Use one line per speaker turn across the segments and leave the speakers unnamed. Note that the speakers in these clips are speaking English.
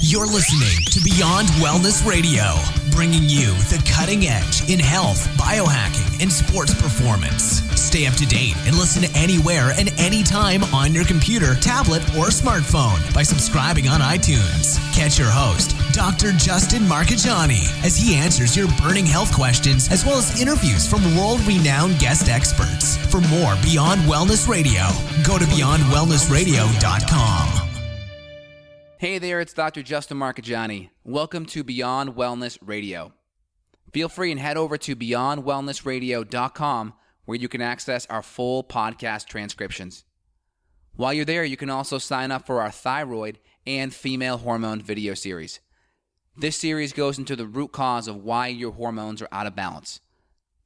You're listening to Beyond Wellness Radio, bringing you the cutting edge in health, biohacking, and sports performance. Stay up to date and listen anywhere and anytime on your computer, tablet, or smartphone by subscribing on iTunes. Catch your host, Dr. Justin Marcagiani, as he answers your burning health questions as well as interviews from world-renowned guest experts. For more Beyond Wellness Radio, go to beyondwellnessradio.com.
Hey there, it's Dr. Justin Marcagiani. Welcome to Beyond Wellness Radio. Feel free and head over to beyondwellnessradio.com where you can access our full podcast transcriptions. While you're there, you can also sign up for our thyroid and female hormone video series. This series goes into the root cause of why your hormones are out of balance.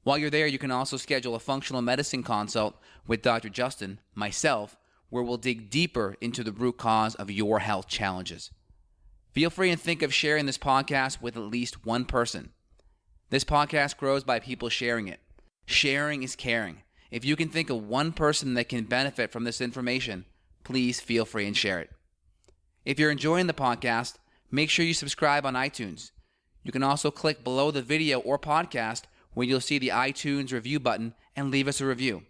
While you're there, you can also schedule a functional medicine consult with Dr. Justin, myself, where we'll dig deeper into the root cause of your health challenges. Feel free and think of sharing this podcast with at least one person. This podcast grows by people sharing it. Sharing is caring. If you can think of one person that can benefit from this information, please feel free and share it. If you're enjoying the podcast, make sure you subscribe on iTunes. You can also click below the video or podcast where you'll see the iTunes review button and leave us a review.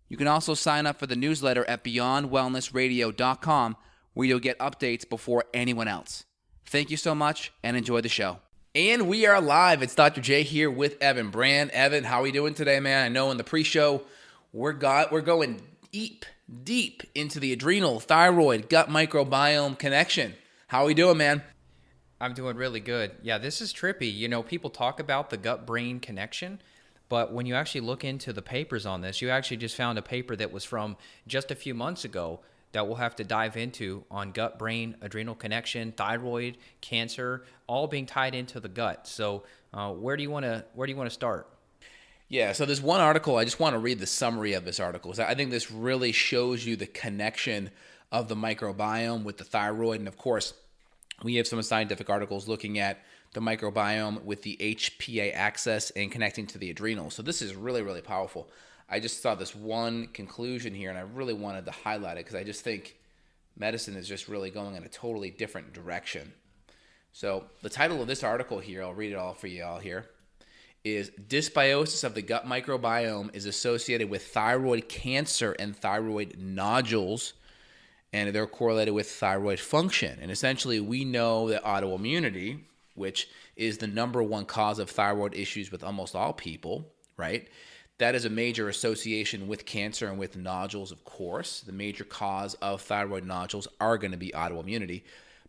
You can also sign up for the newsletter at beyondwellnessradio.com where you'll get updates before anyone else. Thank you so much and enjoy the show. And we are live. It's Dr. J here with Evan Brand. Evan, how are we doing today, man? I know in the pre-show we're going deep into the adrenal, thyroid, gut microbiome connection. How are we doing, man?
I'm doing really good. Yeah, this is trippy. You know, people talk about the gut-brain connection, but when you actually look into the papers on this, you actually just found a paper that was from just a few months ago that we'll have to dive into on gut-brain, adrenal connection, thyroid, cancer, all being tied into the gut. So where do you want to start?
Yeah, so there's one article. I just want to read the summary of this article. I think this really shows you the connection of the microbiome with the thyroid. And of course, we have some scientific articles looking at the microbiome with the HPA axis and connecting to the adrenals. So this is really, really powerful. I just saw this one conclusion here, and I really wanted to highlight it because I just think medicine is just really going in a totally different direction. So the title of this article here, I'll read it all for you all here, is Dysbiosis of the Gut Microbiome is Associated with Thyroid Cancer and Thyroid Nodules, and they're correlated with thyroid function. And essentially, we know that autoimmunity, which is the number one cause of thyroid issues with almost all people, right? That is a major association with cancer and with nodules, of course. The major cause of thyroid nodules are going to be autoimmunity.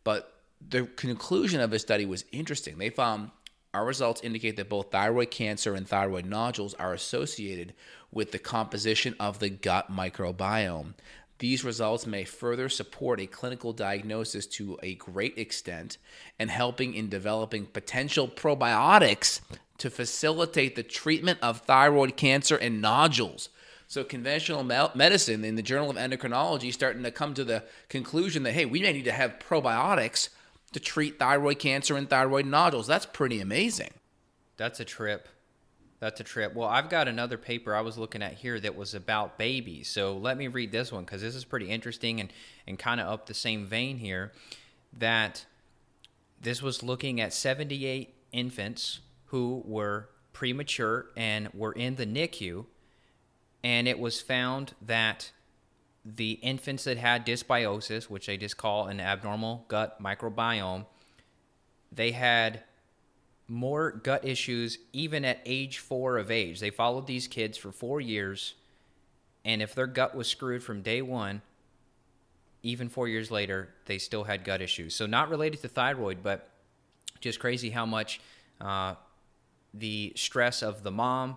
But the conclusion of this study was interesting. They found our results indicate that both thyroid cancer and thyroid nodules are associated with the composition of the gut microbiome. These results may further support a clinical diagnosis to a great extent and helping in developing potential probiotics to facilitate the treatment of thyroid cancer and nodules. So conventional medicine in the Journal of Endocrinology is starting to come to the conclusion that, hey, we may need to have probiotics to treat thyroid cancer and thyroid nodules. That's pretty amazing.
That's a trip. Well, I've got another paper I was looking at here that was about babies. So let me read this one because this is pretty interesting and kind of up the same vein here. That this was looking at 78 infants who were premature and were in the NICU. And it was found that the infants that had dysbiosis, which they just call an abnormal gut microbiome, they had more gut issues even at age 4 of age. They followed these kids for 4 years, and if their gut was screwed from day one, even 4 years later, they still had gut issues. So not related to thyroid, but just crazy how much the stress of the mom,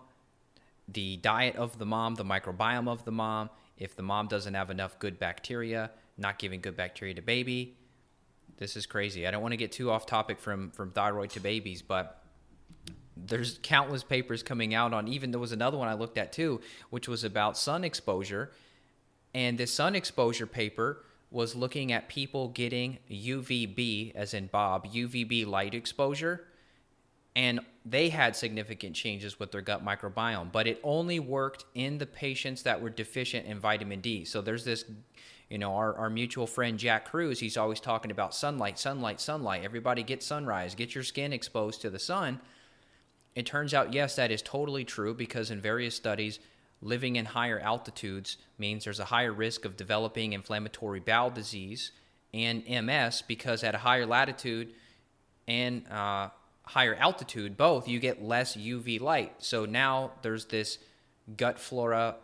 the diet of the mom, the microbiome of the mom, if the mom doesn't have enough good bacteria, not giving good bacteria to baby. This is crazy. I don't want to get too off topic from thyroid to babies, but there's countless papers coming out on, even there was another one I looked at too, which was about sun exposure. And this sun exposure paper was looking at people getting UVB, as in Bob, UVB light exposure. And they had significant changes with their gut microbiome, but it only worked in the patients that were deficient in vitamin D. So there's this Our mutual friend Jack Cruz, he's always talking about sunlight, sunlight, sunlight. Everybody get sunrise, get your skin exposed to the sun. It turns out, yes, that is totally true, because in various studies, living in higher altitudes means there's a higher risk of developing inflammatory bowel disease and MS, because at a higher latitude and higher altitude, both, you get less UV light. So now there's this gut flora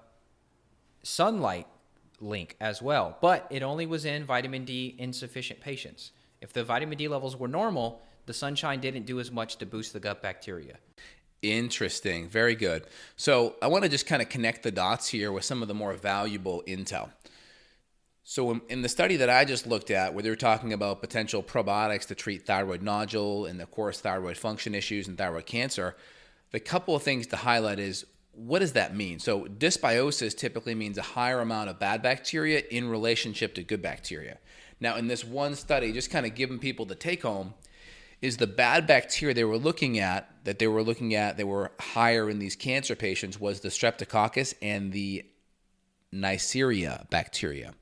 sunlight link as well. But it only was in vitamin D insufficient patients. If the vitamin D levels were normal, the sunshine didn't do as much to boost the gut bacteria.
Interesting. Very good. So I want to just kind of connect the dots here with some of the more valuable intel. So in the study that I just looked at, where they were talking about potential probiotics to treat thyroid nodule and, of course, thyroid function issues and thyroid cancer, the couple of things to highlight is, what does that mean? So dysbiosis typically means a higher amount of bad bacteria in relationship to good bacteria. Now, in this one study, just kind of giving people the take home, is the bad bacteria they were looking at, they were higher in these cancer patients, was the Streptococcus and the Neisseria bacteria.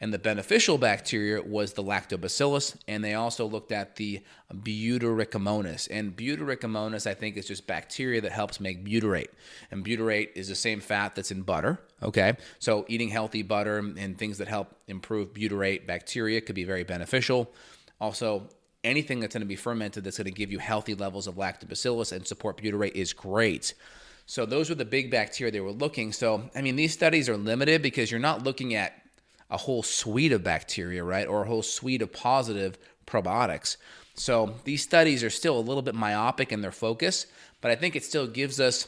And the beneficial bacteria was the Lactobacillus, and they also looked at the Butyricmonas. And Butyricmonas, I think, is just bacteria that helps make butyrate. And butyrate is the same fat that's in butter, okay? So eating healthy butter and things that help improve butyrate bacteria could be very beneficial. Also, anything that's going to be fermented that's going to give you healthy levels of Lactobacillus and support butyrate is great. So those were the big bacteria they were looking. So, I mean, these studies are limited because you're not looking at a whole suite of bacteria, right? Or a whole suite of positive probiotics. So these studies are still a little bit myopic in their focus, but I think it still gives us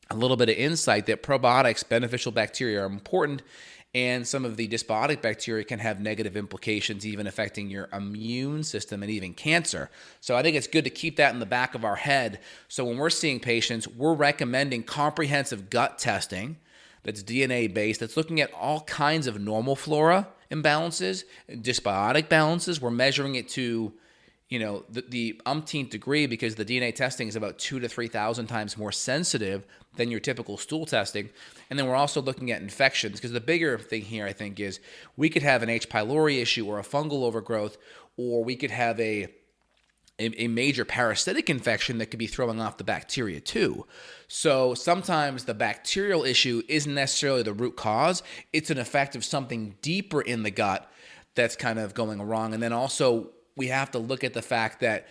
a little bit of insight that probiotics, beneficial bacteria, are important, and some of the dysbiotic bacteria can have negative implications, even affecting your immune system and even cancer. So I think it's good to keep that in the back of our head. So when we're seeing patients, we're recommending comprehensive gut testing that's DNA-based, that's looking at all kinds of normal flora imbalances, dysbiotic balances. We're measuring it to, the umpteenth degree, because the DNA testing is about 2,000 to 3,000 times more sensitive than your typical stool testing. And then we're also looking at infections, because the bigger thing here, I think, is we could have an H. pylori issue or a fungal overgrowth, or we could have a major parasitic infection that could be throwing off the bacteria too. So sometimes the bacterial issue isn't necessarily the root cause. It's an effect of something deeper in the gut that's kind of going wrong. And then also we have to look at the fact that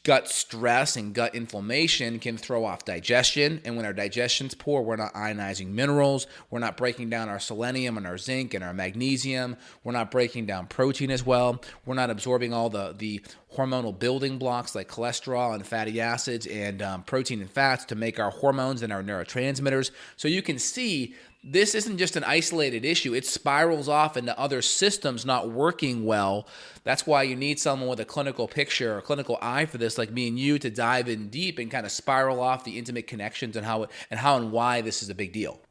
gut stress and gut inflammation can throw off digestion. And when our digestion's poor, we're not ionizing minerals. We're not breaking down our selenium and our zinc and our magnesium. We're not breaking down protein as well. We're not absorbing all the hormonal building blocks like cholesterol and fatty acids and protein and fats to make our hormones and our neurotransmitters. So you can see this isn't just an isolated issue. It spirals off into other systems not working well. That's why you need someone with a clinical picture or clinical eye for this, like me and you, to dive in deep and kind of spiral off the intimate connections and how and why this is a big deal.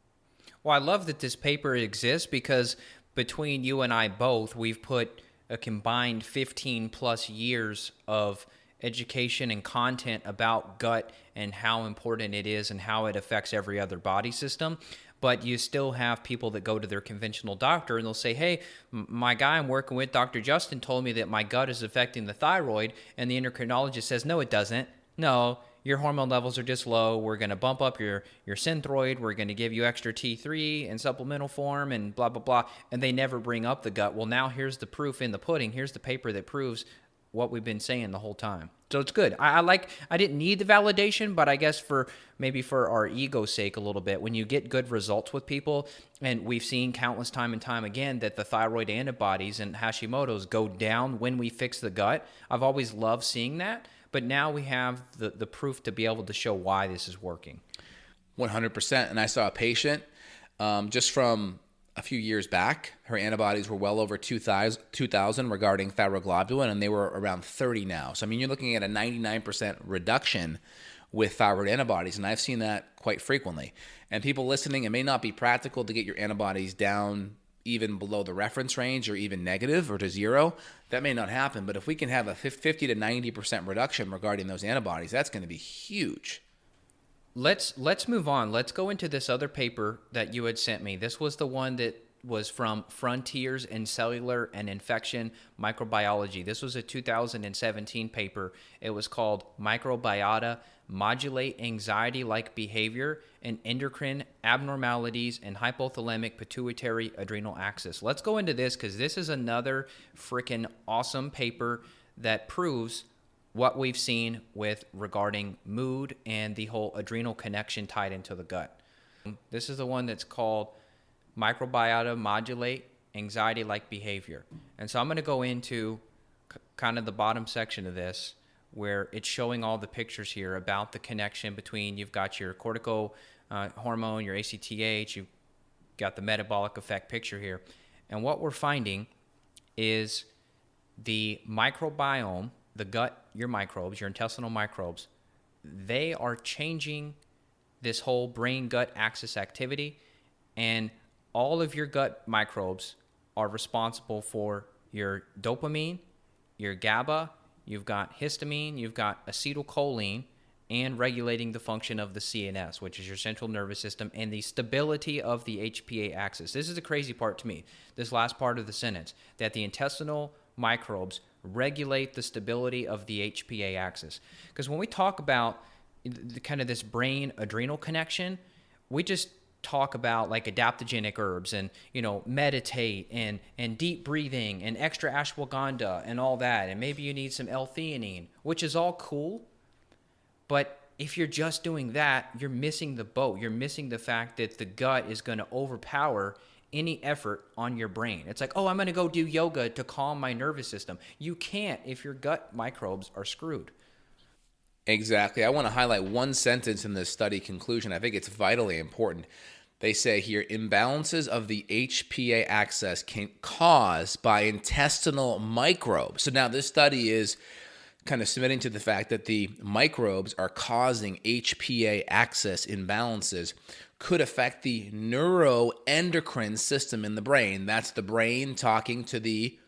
Well, I love that this paper exists, because between you and I both, we've put a combined 15 plus years of education and content about gut and how important it is and how it affects every other body system. But you still have people that go to their conventional doctor and they'll say, hey, my guy I'm working with, Dr. Justin, told me that my gut is affecting the thyroid. And the endocrinologist says, no, it doesn't. No, your hormone levels are just low. We're going to bump up your Synthroid. We're going to give you extra T3 in supplemental form and blah, blah, blah. And they never bring up the gut. Well, now here's the proof in the pudding. Here's the paper that proves what we've been saying the whole time. So it's good. I didn't need the validation, but I guess for our ego's sake a little bit, when you get good results with people, and we've seen countless time and time again that the thyroid antibodies and Hashimoto's go down when we fix the gut. I've always loved seeing that, but now we have the proof to be able to show why this is working.
100%. And I saw a patient just from a few years back. Her antibodies were well over 2,000 regarding thyroglobulin, and they were around 30 now. So, I mean, you're looking at a 99% reduction with thyroid antibodies, and I've seen that quite frequently. And people listening, it may not be practical to get your antibodies down even below the reference range or even negative or to zero. That may not happen, but if we can have a 50 to 90% reduction regarding those antibodies, that's going to be huge.
Let's move on. Let's go into this other paper that you had sent me. This was the one that was from Frontiers in Cellular and Infection Microbiology. This was a 2017 paper. It was called Microbiota Modulate Anxiety-Like Behavior and Endocrine Abnormalities in Hypothalamic Pituitary Adrenal Axis. Let's go into this because this is another freaking awesome paper that proves what we've seen with regarding mood and the whole adrenal connection tied into the gut. This is the one that's called Microbiota Modulate Anxiety-Like Behavior. And so I'm going to go into kind of the bottom section of this where it's showing all the pictures here about the connection between, you've got your cortico hormone, your ACTH, you've got the metabolic effect picture here. And what we're finding is the microbiome, the gut, your microbes, your intestinal microbes, they are changing this whole brain-gut axis activity, and all of your gut microbes are responsible for your dopamine, your GABA, you've got histamine, you've got acetylcholine, and regulating the function of the CNS, which is your central nervous system, and the stability of the HPA axis. This is the crazy part to me, this last part of the sentence, that the intestinal microbes regulate the stability of the HPA axis. Because when we talk about the kind of this brain-adrenal connection, we just talk about like adaptogenic herbs and, you know, meditate and deep breathing and extra ashwagandha and all that. And maybe you need some L-theanine, which is all cool. But if you're just doing that, you're missing the boat. You're missing the fact that the gut is going to overpower any effort on your brain. It's like, oh, I'm going to go do yoga to calm my nervous system. You can't if your gut microbes are screwed.
Exactly. I want to highlight one sentence in this study conclusion. I think it's vitally important. They say here, imbalances of the HPA axis can caused by intestinal microbes. So now this study is kind of submitting to the fact that the microbes are causing HPA axis imbalances could affect the neuroendocrine system in the brain. That's the brain talking to the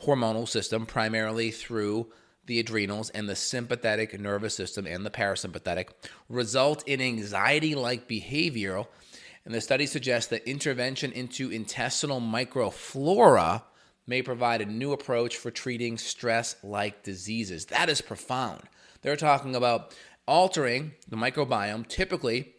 hormonal system primarily through the adrenals and the sympathetic nervous system and the parasympathetic, result in anxiety-like behavior. And the study suggests that intervention into intestinal microflora may provide a new approach for treating stress-like diseases. That is profound. They're talking about altering the microbiome. Typically,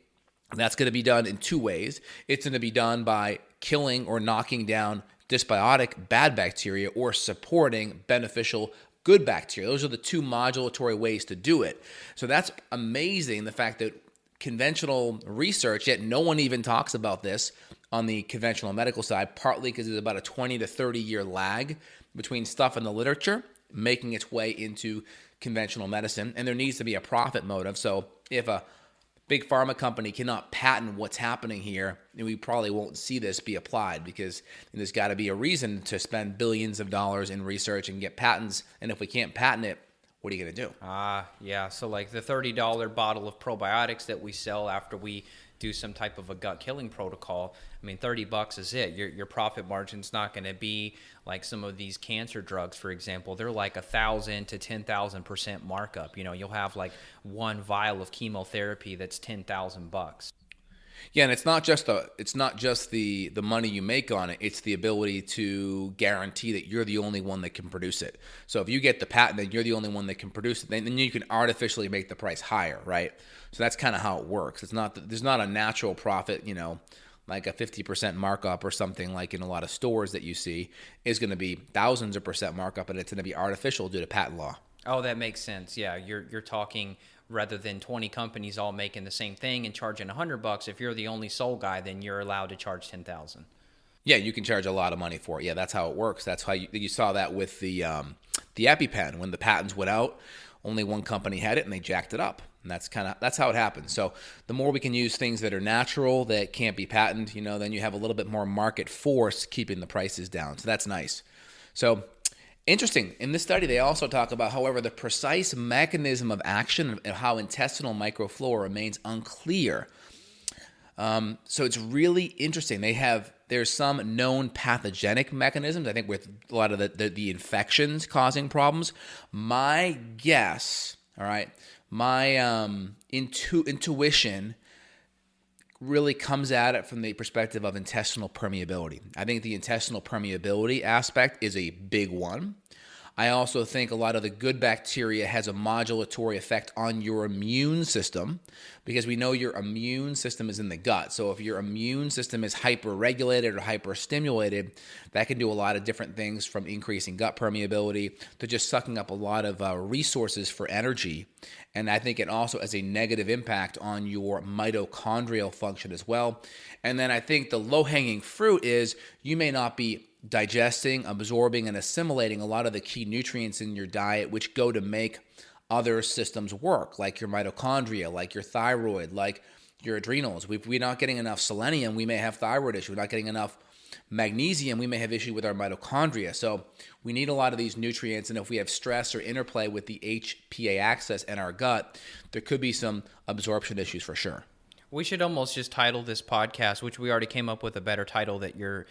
that's going to be done in two ways. It's going to be done by killing or knocking down dysbiotic bad bacteria or supporting beneficial good bacteria. Those are the two modulatory ways to do it. So that's amazing, the fact that conventional research, yet no one even talks about this on the conventional medical side, partly because there's about a 20 to 30 year lag between stuff in the literature making its way into conventional medicine, and there needs to be a profit motive. So if a big pharma company cannot patent what's happening here, then we probably won't see this be applied, because there's got to be a reason to spend billions of dollars in research and get patents. And if we can't patent it, what are you going to do?
Yeah. So like the $30 bottle of probiotics that we sell after we do some type of a gut killing protocol, I mean, $30 is it. Your profit margin's not going to be like some of these cancer drugs, for example. They're like 1,000 to 10,000% markup. You know, you'll have like one vial of chemotherapy that's $10,000.
Yeah, and it's not just the money you make on it. It's the ability to guarantee that you're the only one that can produce it. So if you get the patent and you're the only one that can produce it, then you can artificially make the price higher, right? So that's kind of how it works. There's not a natural profit, you know, like a 50% markup or something like in a lot of stores that you see is going to be thousands of percent markup, and it's going to be artificial due to patent law.
Oh, that makes sense. Yeah, you're talking, rather than 20 companies all making the same thing and charging $100, if you're the only sole guy, then you're allowed to charge 10,000.
Yeah, you can charge a lot of money for it. Yeah, that's how it works. That's how you saw that with the EpiPen. When the patents went out, only one company had it and they jacked it up. And that's how it happens. So the more we can use things that are natural, that can't be patented, you know, then you have a little bit more market force keeping the prices down. So that's nice. So interesting. In this study, they also talk about, however, the precise mechanism of action of how intestinal microflora remains unclear. So it's really interesting. There's some known pathogenic mechanisms, I think, with a lot of the infections causing problems. My guess, all right, my intuition really comes at it from the perspective of intestinal permeability. I think the intestinal permeability aspect is a big one. I also think a lot of the good bacteria has a modulatory effect on your immune system, because we know your immune system is in the gut. So if your immune system is hyper-regulated or hyper-stimulated, that can do a lot of different things, from increasing gut permeability to just sucking up a lot of resources for energy. And I think it also has a negative impact on your mitochondrial function as well. And then I think the low-hanging fruit is you may not be digesting, absorbing, and assimilating a lot of the key nutrients in your diet, which go to make other systems work, like your mitochondria, like your thyroid, like your adrenals. If we're not getting enough selenium, we may have thyroid issue. We're not getting enough magnesium, we may have issue with our mitochondria. So we need a lot of these nutrients, and if we have stress or interplay with the HPA axis in our gut, there could be some absorption issues for sure.
We should almost just title this podcast, which we already came up with a better title that you're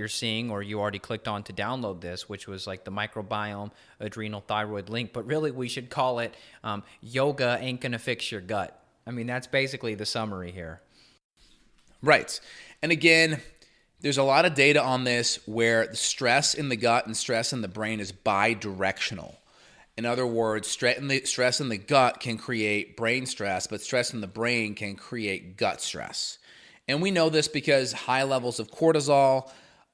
seeing, or you already clicked on to download this, which was like the microbiome adrenal thyroid link. But really, we should call it Yoga Ain't Gonna Fix Your Gut. I mean, that's basically the summary here.
Right. And again, there's a lot of data on this where the stress in the gut and stress in the brain is bidirectional. In other words, stress in the gut can create brain stress, but stress in the brain can create gut stress. And we know this because high levels of cortisol,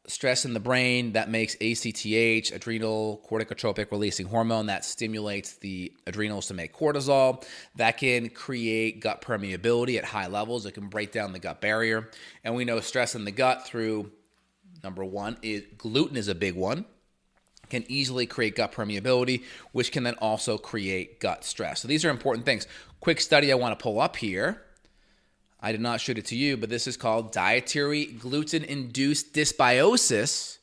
stress in the brain, that makes ACTH, adrenal corticotropic releasing hormone, that stimulates the adrenals to make cortisol. That can create gut permeability at high levels. It can break down the gut barrier. And we know stress in the gut through, number one, gluten is a big one. Can easily create gut permeability, which can then also create gut stress. So these are important things. Quick study I want to pull up here. I did not shoot it to you, but this is called dietary gluten-induced dysbiosis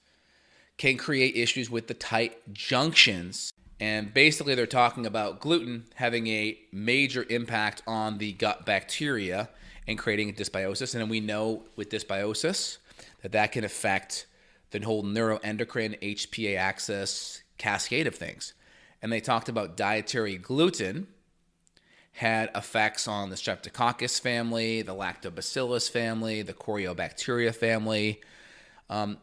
can create issues with the tight junctions. And basically they're talking about gluten having a major impact on the gut bacteria and creating a dysbiosis. And we know with dysbiosis that can affect the whole neuroendocrine HPA axis cascade of things. And they talked about dietary gluten had effects on the Streptococcus family, the Lactobacillus family, the Corynebacteria family.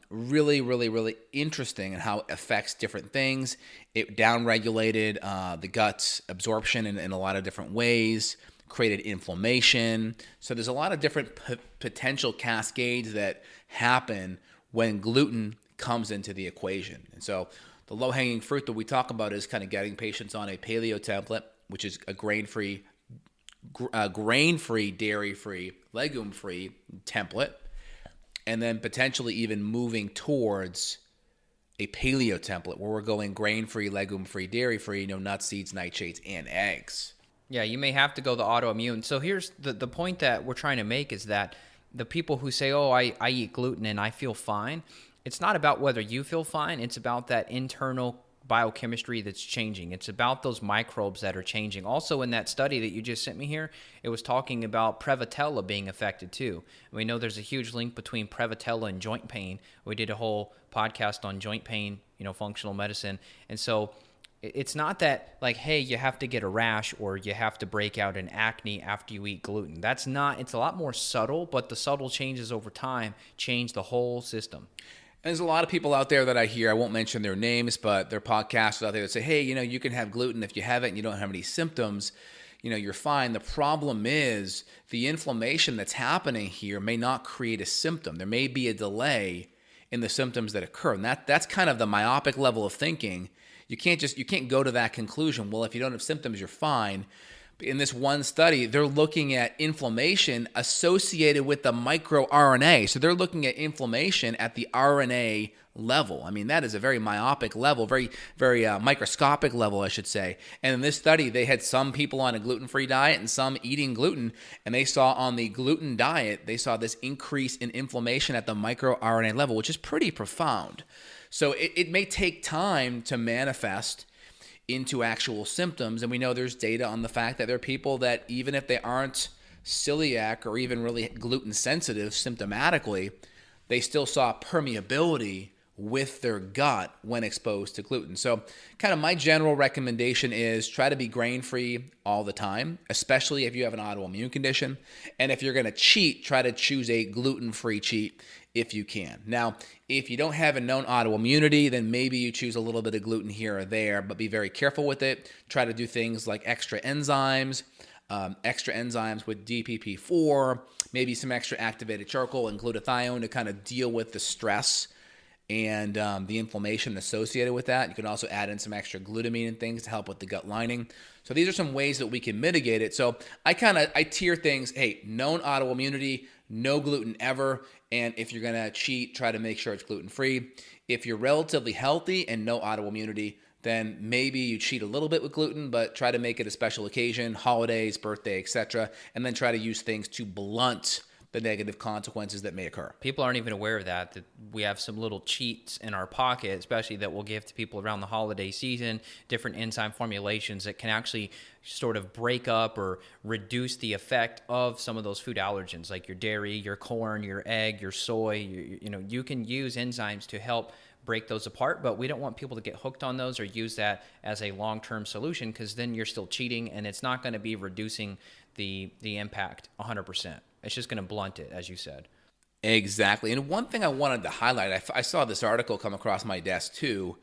Really, really, really interesting in how it affects different things. It downregulated the gut absorption in a lot of different ways, created inflammation. So there's a lot of different potential cascades that happen when gluten comes into the equation. And so the low-hanging fruit that we talk about is kind of getting patients on a paleo template, which is a grain-free, dairy-free, legume-free template, and then potentially even moving towards a paleo template where we're going grain-free, legume-free, dairy-free, nuts, seeds, nightshades, and eggs.
Yeah, you may have to go the autoimmune. So here's the point that we're trying to make is that the people who say, oh, I eat gluten and I feel fine, it's not about whether you feel fine. It's about that internal biochemistry that's changing. It's about those microbes that are changing. Also, in that study that you just sent me here, it was talking about Prevotella being affected too. We know there's a huge link between Prevotella and joint pain. We did a whole podcast on joint pain, functional medicine. And so it's not that like, hey, you have to get a rash or you have to break out in acne after you eat gluten. That's not, it's a lot more subtle, but the subtle changes over time change the whole system.
And there's a lot of people out there that I hear, I won't mention their names, but their podcasts out there that say, hey, you can have gluten if you have it and you don't have any symptoms, you're fine. The problem is the inflammation that's happening here may not create a symptom. There may be a delay in the symptoms that occur. And that's kind of the myopic level of thinking. You can't go to that conclusion. Well, if you don't have symptoms, you're fine. In this one study, they're looking at inflammation associated with the microRNA. So they're looking at inflammation at the RNA level. I mean, that is a very myopic level, very, very microscopic level, I should say. And in this study, they had some people on a gluten-free diet and some eating gluten. And they saw on the gluten diet, they saw this increase in inflammation at the microRNA level, which is pretty profound. So it may take time to manifest into actual symptoms. And we know there's data on the fact that there are people that even if they aren't celiac or even really gluten sensitive symptomatically, they still saw permeability with their gut when exposed to gluten. So kind of my general recommendation is try to be grain-free all the time, especially if you have an autoimmune condition. And if you're going to cheat, try to choose a gluten-free cheat if you can. Now, if you don't have a known autoimmunity, then maybe you choose a little bit of gluten here or there, but be very careful with it. Try to do things like extra enzymes with DPP4, maybe some extra activated charcoal and glutathione to kind of deal with the stress and the inflammation associated with that. You can also add in some extra glutamine and things to help with the gut lining. So these are some ways that we can mitigate it. So I tier things, hey, known autoimmunity, no gluten ever, and if you're going to cheat, try to make sure it's gluten-free. If you're relatively healthy and no autoimmunity, then maybe you cheat a little bit with gluten, but try to make it a special occasion, holidays, birthday, etc., and then try to use things to blunt the negative consequences that may occur.
People aren't even aware of that we have some little cheats in our pocket, especially that we'll give to people around the holiday season, different enzyme formulations that can actually sort of break up or reduce the effect of some of those food allergens, like your dairy, your corn, your egg, your soy. You can use enzymes to help break those apart, but we don't want people to get hooked on those or use that as a long-term solution, because then you're still cheating and it's not going to be reducing the impact 100%. It's just going to blunt it, as you said.
Exactly. And one thing I wanted to highlight, I saw this article come across my desk too.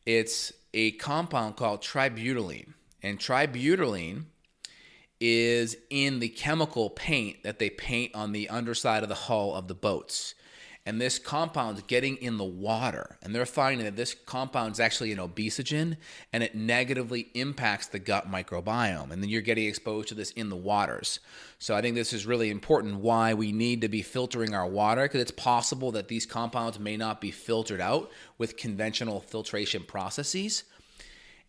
It's a compound called tributylene. And tributylene is in the chemical paint that they paint on the underside of the hull of the boats. And this compound's getting in the water. And they're finding that this compound is actually an obesogen, and it negatively impacts the gut microbiome. And then you're getting exposed to this in the waters. So I think this is really important, why we need to be filtering our water, because it's possible that these compounds may not be filtered out with conventional filtration processes.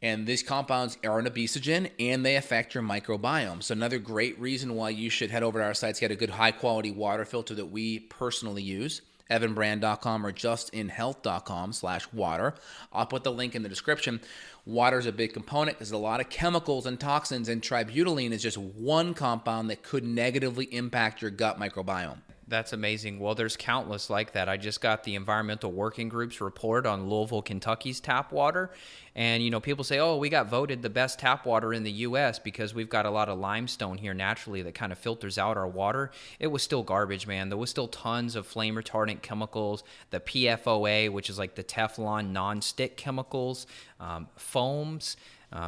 And these compounds are an obesogen, and they affect your microbiome. So another great reason why you should head over to our sites, get a good high-quality water filter that we personally use, evanbrand.com or justinhealth.com/water. I'll put the link in the description. Water is a big component. There's a lot of chemicals and toxins, and tributylene is just one compound that could negatively impact your gut microbiome.
That's amazing. Well, there's countless like that. I just got the Environmental Working Group's report on Louisville, Kentucky's tap water. And, people say, oh, we got voted the best tap water in the U.S. because we've got a lot of limestone here naturally that kind of filters out our water. It was still garbage, man. There was still tons of flame retardant chemicals, the PFOA, which is like the Teflon non-stick chemicals, foams,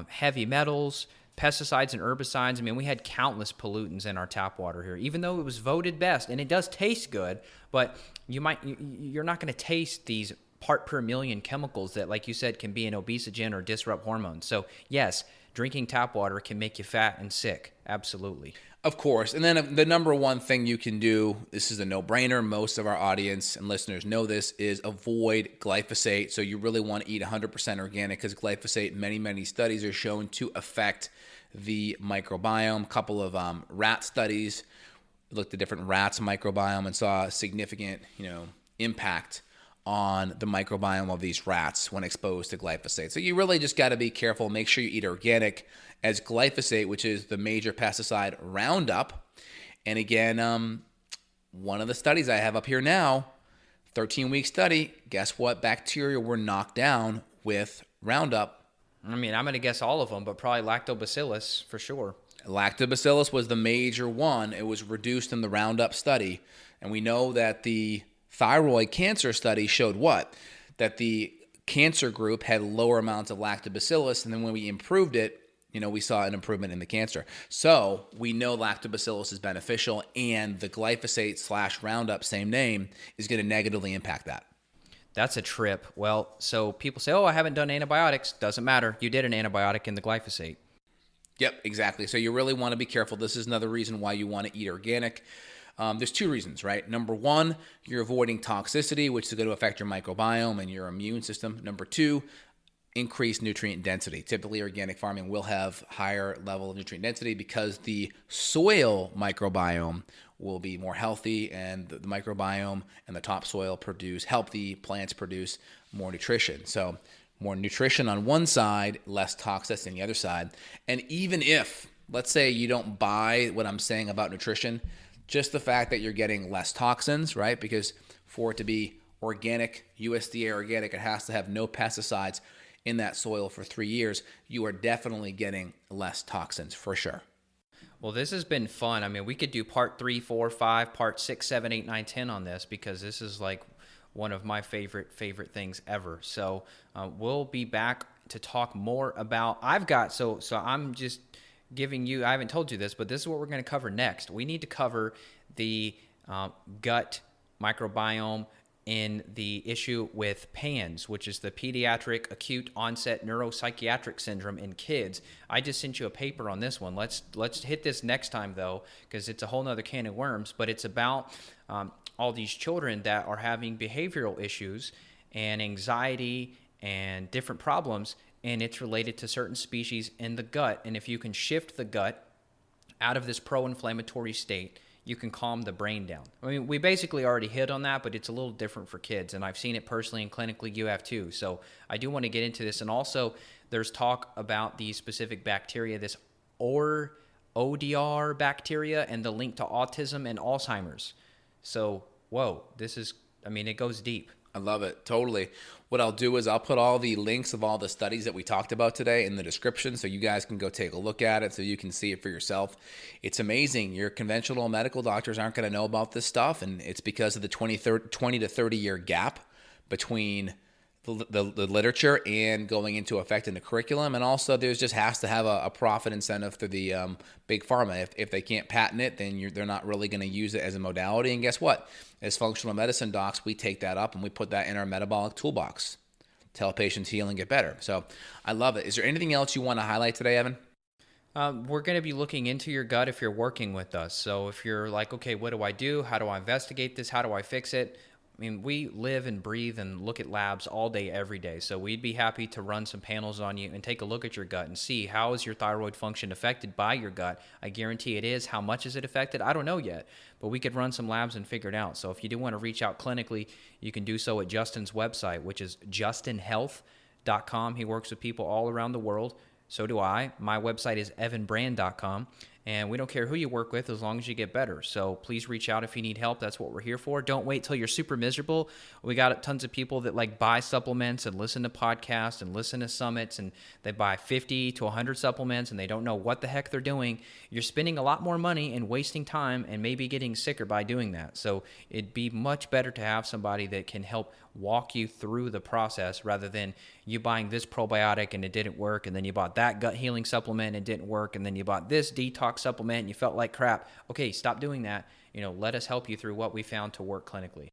heavy metals, pesticides and herbicides. I mean, we had countless pollutants in our tap water here, even though it was voted best, and it does taste good, but you're not going to taste these part per million chemicals that, like you said, can be an obesogen or disrupt hormones. So yes, drinking tap water can make you fat and sick. Absolutely.
Of course. And then the number one thing you can do, this is a no-brainer, most of our audience and listeners know this, is avoid glyphosate. So you really want to eat 100% organic, because glyphosate, many studies are shown to affect the microbiome. A couple of rat studies looked at different rats' microbiome and saw a significant, impact on the microbiome of these rats when exposed to glyphosate. So you really just got to be careful. Make sure you eat organic, as glyphosate, which is the major pesticide, Roundup. And again, one of the studies I have up here now, 13-week study, guess what bacteria were knocked down with Roundup?
I mean, I'm going to guess all of them, but probably lactobacillus for sure.
Lactobacillus was the major one. It was reduced in the Roundup study. And we know that the thyroid cancer study showed what? That the cancer group had lower amounts of lactobacillus, and then when we improved it, we saw an improvement in the cancer. So we know lactobacillus is beneficial, and the glyphosate/Roundup, same name, is going to negatively impact that.
That's a trip. Well, so people say, oh, I haven't done antibiotics. Doesn't matter. You did an antibiotic in the glyphosate.
Yep, exactly. So you really want to be careful. This is another reason why you want to eat organic. There's two reasons, right? Number one, you're avoiding toxicity, which is going to affect your microbiome and your immune system. Number two, increased nutrient density. Typically, organic farming will have higher level of nutrient density because the soil microbiome will be more healthy, and the microbiome and the topsoil help the plants produce more nutrition. So more nutrition on one side, less toxicity on the other side. And even if, let's say you don't buy what I'm saying about nutrition, just the fact that you're getting less toxins, right? Because for it to be organic, USDA organic. It has to have no pesticides in that soil for 3 years. You are definitely getting less toxins for sure.
Well, this has been fun. I mean, we could do part 3, 4, 5, part 6, 7, 8, 9, 10 on this, because this is like one of my favorite things ever. So we'll be back to talk more about. So I'm just giving you. I haven't told you this, but this is what we're going to cover next. We need to cover the gut microbiome in the issue with PANS, which is the pediatric acute onset neuropsychiatric syndrome in kids. I just sent you a paper on this one. Let's hit this next time though, because it's a whole nother can of worms. But it's about all these children that are having behavioral issues and anxiety and different problems, and it's related to certain species in the gut. And if you can shift the gut out of this pro-inflammatory state, you can calm the brain down. I mean, we basically already hit on that, but it's a little different for kids, and I've seen it personally and clinically. You have too. So I do want to get into this. And also, there's talk about these specific bacteria, this ODR bacteria, and the link to autism and Alzheimer's. So, whoa, it goes deep.
I love it. Totally. What I'll do is I'll put all the links of all the studies that we talked about today in the description, so you guys can go take a look at it, so you can see it for yourself. It's amazing. Your conventional medical doctors aren't going to know about this stuff, and it's because of the 20 to 30 year gap between the literature and going into effect in the curriculum. And also there's just has to have a profit incentive through the big pharma. If they can't patent it, then they're not really going to use it as a modality. And guess what? As functional medicine docs, we take that up and we put that in our metabolic toolbox to help patients heal and get better. So I love it. Is there anything else you want to highlight today, Evan?
We're going to be looking into your gut if you're working with us. So if you're like, okay, what do I do? How do I investigate this? How do I fix it? I mean, we live and breathe and look at labs all day, every day. So we'd be happy to run some panels on you and take a look at your gut and see how is your thyroid function affected by your gut. I guarantee it is. How much is it affected? I don't know yet, but we could run some labs and figure it out. So if you do want to reach out clinically, you can do so at Justin's website, which is justinhealth.com. He works with people all around the world. So do I. My website is evanbrand.com. And we don't care who you work with as long as you get better. So please reach out if you need help. That's what we're here for. Don't wait till you're super miserable. We got tons of people that like buy supplements and listen to podcasts and listen to summits, and they buy 50 to 100 supplements and they don't know what the heck they're doing. You're spending a lot more money and wasting time and maybe getting sicker by doing that. So it'd be much better to have somebody that can help walk you through the process rather than you buying this probiotic and it didn't work, and then you bought that gut healing supplement and it didn't work, and then you bought this detox supplement and you felt like crap. Okay, stop doing that. Let us help you through what we found to work clinically.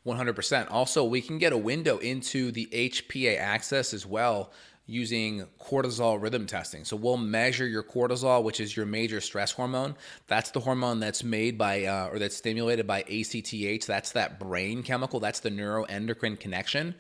100%. Also, we can get a window into the HPA axis as well using cortisol rhythm testing. So we'll measure your cortisol, which is your major stress hormone. That's the hormone that's made by or that's stimulated by ACTH. That's that brain chemical. That's the neuroendocrine connection.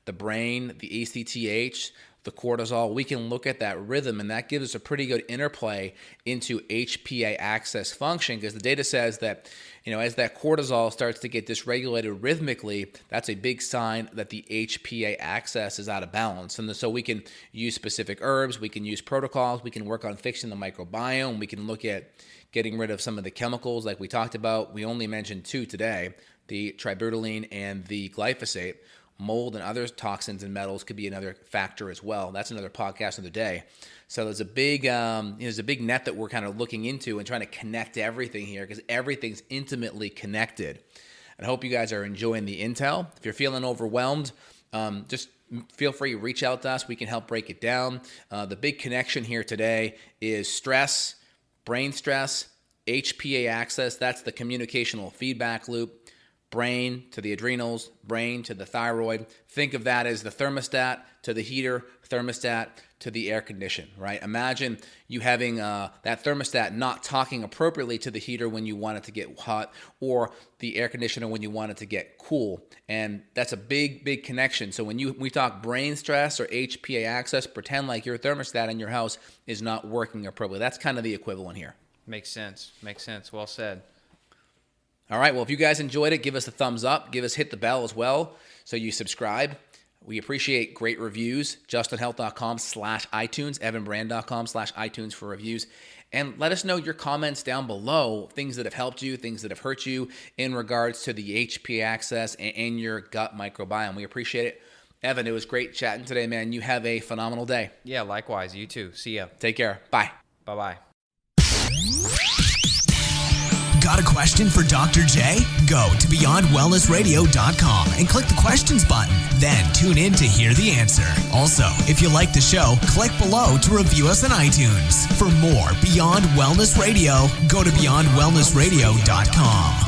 The brain, the ACTH, the cortisol, we can look at that rhythm, and that gives us a pretty good interplay into HPA axis function, because the data says that, as that cortisol starts to get dysregulated rhythmically, that's a big sign that the HPA axis is out of balance. And so we can use specific herbs, we can use protocols, we can work on fixing the microbiome, we can look at getting rid of some of the chemicals like we talked about. We only mentioned 2 today, the tributylene and the glyphosate. Mold and other toxins and metals could be another factor as well. That's another podcast of the day. So there's a big net that we're kind of looking into and trying to connect everything here, because everything's intimately connected. And I hope you guys are enjoying the intel. If you're feeling overwhelmed, just feel free to reach out to us. We can help break it down. The big connection here today is stress, brain stress, HPA axis. That's the communicational feedback loop. Brain to the adrenals, brain to the thyroid. Think of that as the thermostat to the heater, thermostat to the air condition, right? Imagine you having that thermostat not talking appropriately to the heater when you want it to get hot, or the air conditioner when you want it to get cool. And that's a big, big connection. So when we talk brain stress or HPA axis, pretend like your thermostat in your house is not working appropriately. That's kind of the equivalent here.
Makes sense. Well said.
All right, well, if you guys enjoyed it, give us a thumbs up. Hit the bell as well so you subscribe. We appreciate great reviews. justinhealth.com/iTunes, evanbrand.com/iTunes for reviews. And let us know your comments down below, things that have helped you, things that have hurt you in regards to the HP axis and your gut microbiome. We appreciate it. Evan, it was great chatting today, man. You have a phenomenal day.
Yeah, likewise. You too. See ya.
Take care. Bye.
Bye-bye.
Got a question for Dr. J? Go to BeyondWellnessRadio.com and click the questions button. Then tune in to hear the answer. Also, if you like the show, click below to review us on iTunes. For more Beyond Wellness Radio, go to BeyondWellnessRadio.com.